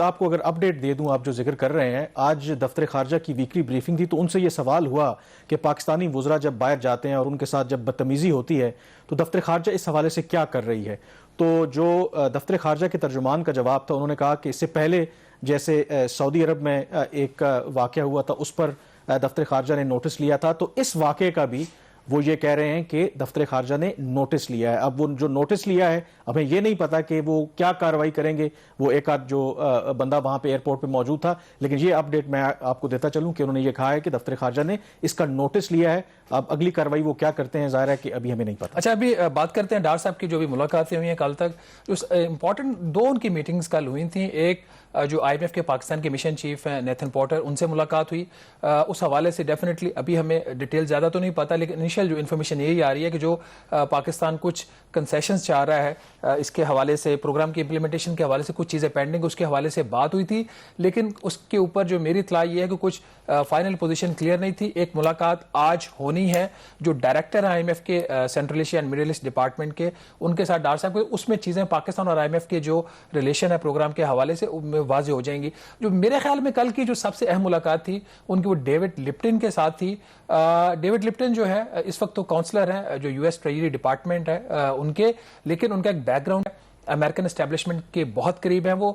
आपको अगर अपडेट दे दूं, आप जो जिक्र कर रहे हैं, आज दफ्तर खारजा की वीकली ब्रीफिंग थी तो उनसे ये सवाल हुआ कि पाकिस्तानी वुज़रा जब बाहर जाते हैं और उनके साथ जब बदतमीज़ी होती है तो दफ्तर खारजा इस हवाले से क्या कर रही है। तो जो दफ्तर खारजा के तर्जुमान का जवाब था, उन्होंने कहा कि इससे पहले जैसे सऊदी अरब में एक वाक़या हुआ था, उस पर दफ्तर खारजा ने नोटिस लिया था, तो इस वाक़े का भी वो ये कह रहे हैं कि दफ्तर खारजा ने नोटिस लिया है। अब वो जो नोटिस लिया है, हमें ये नहीं पता कि वो क्या कार्रवाई करेंगे। वो एक आध जो बंदा वहां पे एयरपोर्ट पे मौजूद था, लेकिन ये अपडेट मैं आपको देता चलूं कि उन्होंने ये कहा है कि दफ्तर खारजा ने इसका नोटिस लिया है। अब अगली कार्रवाई वो क्या करते हैं, जाहिर है कि अभी हमें नहीं पता। अच्छा, अभी बात करते हैं डार साहब की जो भी मुलाकातें हुई हैं कल तक। जो इंपॉर्टेंट दो उनकी मीटिंग्स कल हुई थी, एक जो IMF के पाकिस्तान के मिशन चीफ हैं नेथन पॉटर, उनसे मुलाकात हुई। उस हवाले से डेफिनेटली अभी हमें डिटेल ज़्यादा तो नहीं पता, लेकिन इनिशियल जो इन्फॉर्मेशन यही आ रही है कि जो पाकिस्तान कुछ कंसेशंस चाह रहा है, इसके हवाले से प्रोग्राम की इम्प्लीमेंटेशन के हवाले से कुछ चीज़ें पेंडिंग, उसके हवाले से बात हुई थी। लेकिन उसके ऊपर जो मेरी इत्तला ये है कि कुछ फाइनल पोजीशन क्लियर नहीं थी। एक मुलाकात आज होनी है जो डायरेक्टर है IMF के central Asia and middle east department के, उनके साथ डार साहब के, उसमें चीज़ें पाकिस्तान और IMF के जो रिलेशन है प्रोग्राम के हवाले से वाज़े हो जाएंगी। जो मेरे ख्याल में कल की जो सबसे अहम मुलाकात थी उनकी, वो डेविड लिप्टन के साथ थी। डेविड लिप्टन जो है इस वक्त तो काउंसलर हैं जो US ट्रेजरी डिपार्टमेंट है उनके, लेकिन उनका एक बैकग्राउंड है, अमेरिकन एस्टेब्लिशमेंट के बहुत करीब हैं वो।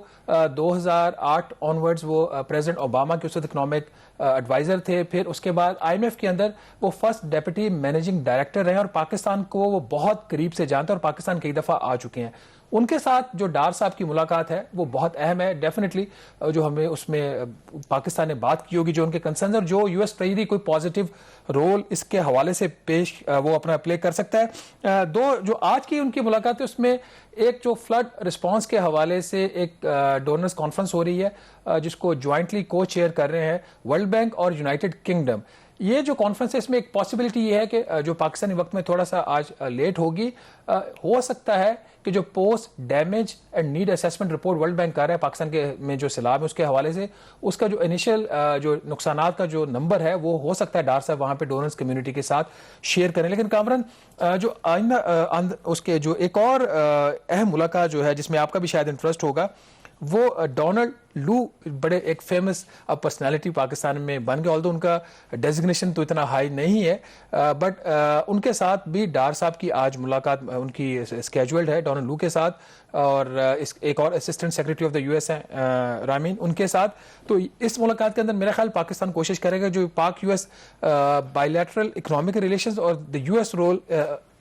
2008 ऑनवर्ड्स वो प्रेसिडेंट ओबामा के उस वक्त इकोनॉमिक एडवाइजर थे। फिर उसके बाद IMF के अंदर वो फर्स्ट डेप्यूटी मैनेजिंग डायरेक्टर रहे और पाकिस्तान को वो बहुत करीब से जानते हैं और पाकिस्तान कई दफ़ा आ चुके हैं। उनके साथ जो डार साहब की मुलाकात है वो बहुत अहम है। डेफिनेटली जो हमें उसमें पाकिस्तान ने बात की होगी, जो उनके कंसर्न और जो US ट्रेजरी कोई पॉजिटिव रोल इसके हवाले से पेश वो अपना प्ले कर सकता है। दो जो आज की उनकी मुलाकात है उसमें एक जो फ्लड रिस्पांस के हवाले से एक डोनर्स कॉन्फ्रेंस हो रही है जिसको ज्वाइंटली को चेयर कर रहे हैं वर्ल्ड बैंक और यूनाइटेड किंगडम। ये जो कॉन्फ्रेंस है इसमें एक पॉसिबिलिटी ये है कि जो पाकिस्तानी वक्त में थोड़ा सा आज लेट होगी, हो सकता है कि जो post damage and need assessment report world bank कर रहा है पाकिस्तान के में जो सैलाब है उसके हवाले से, उसका जो इनिशियल जो नुकसानात का जो नंबर है वो हो सकता है डार साहब वहां पे डोनर्स कम्युनिटी के साथ शेयर करें। लेकिन कामरान, जो आइंदा उसके जो एक और अहम मुलाकात जो है जिसमें आपका भी शायद इंटरेस्ट होगा, वो डोनाल्ड लू, बड़े एक फेमस पर्सनालिटी पाकिस्तान में बन गए। ऑल्दो उनका डेजिग्नेशन तो इतना हाई नहीं है, बट उनके साथ भी डार साहब की आज मुलाकात उनकी स्केजुअल्ड है डोनाल्ड लू के साथ, और एक और assistant secretary of the US हैं रामीन, उनके साथ। तो इस मुलाकात के अंदर मेरा ख्याल पाकिस्तान कोशिश करेगा जो Pak US bilateral economic relations और the US role,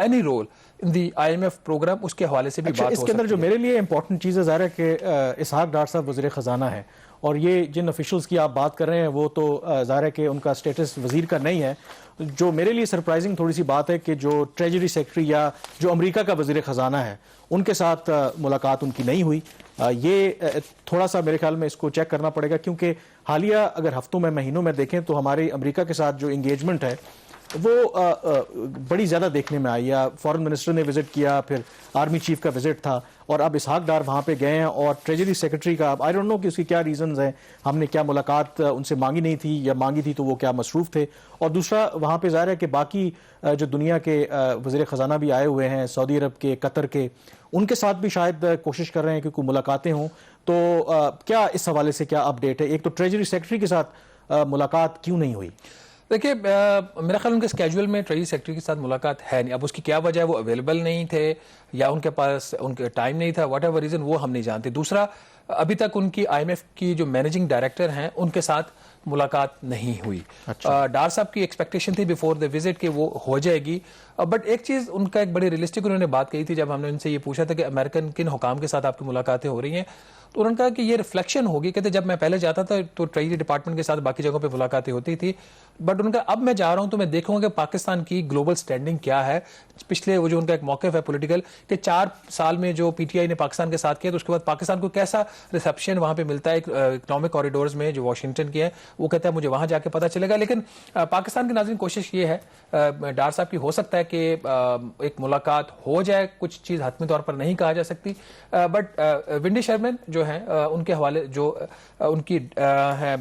any role in the IMF program, उसके हवाले से भी बात हो सकती है। इसके अंदर जो मेरे लिए इंपॉर्टेंट चीज़ है ज़ाहिर है कि इसहाक डार साहब वज़ीर ख़जाना है, और ये जिन ऑफिशियल्स की आप बात कर रहे हैं वो तो ज़ाहिर है कि उनका स्टेटस वज़ीर का नहीं है। जो मेरे लिए सरप्राइजिंग थोड़ी सी बात है कि जो ट्रेजरी सेक्रेटरी या जो अमेरिका का वज़ीर ख़जाना है उनके साथ मुलाकात उनकी नहीं हुई। ये थोड़ा सा मेरे ख्याल में इसको चेक करना पड़ेगा, क्योंकि हालिया अगर हफ्तों में महीनों में देखें तो हमारे अमेरिका के साथ जो इंगेजमेंट है वो बड़ी ज़्यादा देखने में आई है। फॉरेन मिनिस्टर ने विजिट किया, फिर आर्मी चीफ का विजिट था, और अब इसहाक डार वहाँ पे गए हैं, और ट्रेजरी सेक्रेटरी का आई डोंट नो कि उसकी क्या रीजंस हैं। हमने क्या मुलाकात उनसे मांगी नहीं थी, या मांगी थी तो वो क्या मसरूफ़ थे। और दूसरा वहाँ पे ज़ाहिर है कि बाकी जो दुनिया के वज़ीर ख़जाना भी आए हुए हैं, सऊदी अरब के, कतर के, उनके साथ भी शायद कोशिश कर रहे हैं कि कोई मुलाकातें हों। तो क्या इस हवाले से क्या अपडेट है? एक तो ट्रेजरी सेक्रेटरी के साथ मुलाकात क्यों नहीं हुई? देखिए, मेरा ख्याल उनके स्केड्यूल में ट्रेजरी सेक्रेटरी के साथ मुलाकात है नहीं। अब उसकी क्या वजह है, वो अवेलेबल नहीं थे या उनके पास उनके टाइम नहीं था, वट एवर रीज़न, वो हम नहीं जानते। दूसरा, अभी तक उनकी IMF की जो मैनेजिंग डायरेक्टर हैं उनके साथ मुलाकात नहीं हुई। अच्छा। डार साहब की एक्सपेक्टेशन थी बिफोर द विजिट कि वो हो जाएगी, बट एक चीज़ उनका एक बड़ी रियलिस्टिक उन्होंने बात कही थी जब हमने उनसे ये पूछा था कि अमेरिकन किन हुकाम के साथ आपकी मुलाकातें हो रही हैं, तो उन्होंने कहा कि ये रिफ्लेक्शन होगी। कहते जब मैं पहले जाता था तो ट्रेजरी डिपार्टमेंट के साथ बाकी जगहों पे मुलाकातें होती थी, बट उनका अब मैं जा रहा हूं तो मैं देखूंगा कि पाकिस्तान की ग्लोबल स्टैंडिंग क्या है। पिछले वो जो उनका एक मौक़िफ़ है पॉलिटिकल कि 4 साल में जो PTI ने पाकिस्तान के साथ किया, तो उसके बाद पाकिस्तान को कैसा रिसेप्शन वहां पे मिलता है इकोनॉमिक कॉरिडोर्स में जो वाशिंगटन के हैं, वो कहता है मुझे वहां जाके पता चलेगा। लेकिन पाकिस्तान के नाज़रीन कोशिश ये है डार साहब की, हो सकता है कि एक मुलाकात हो जाए, कुछ चीज़ हतमी तौर पर नहीं कहा जा सकती, बट विंडी शर्मन जो हैं उनके हवाले जो उनकी है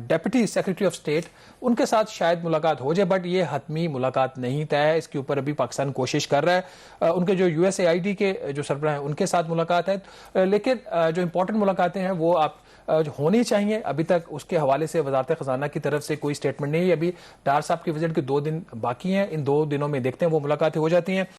डेप्यूटी सेक्रेटरी ऑफ स्टेट, उनके साथ शायद मुलाकात हो जाए, बट ये हतमी मुलाकात नहीं तय है। इसके ऊपर अभी पाकिस्तान कोशिश कर रहा है। उनके जो USAID के जो सरबराह हैं उनके साथ मुलाकात है, लेकिन जो इंपॉर्टेंट मुलाकातें हैं वो आप जो होनी चाहिए, अभी तक उसके हवाले से वजारत खजाना की तरफ से कोई स्टेटमेंट नहीं है। अभी डार साहब की विजिट के 2 दिन बाकी हैं, इन 2 दिनों में देखते हैं वो मुलाकातें हो जाती हैं।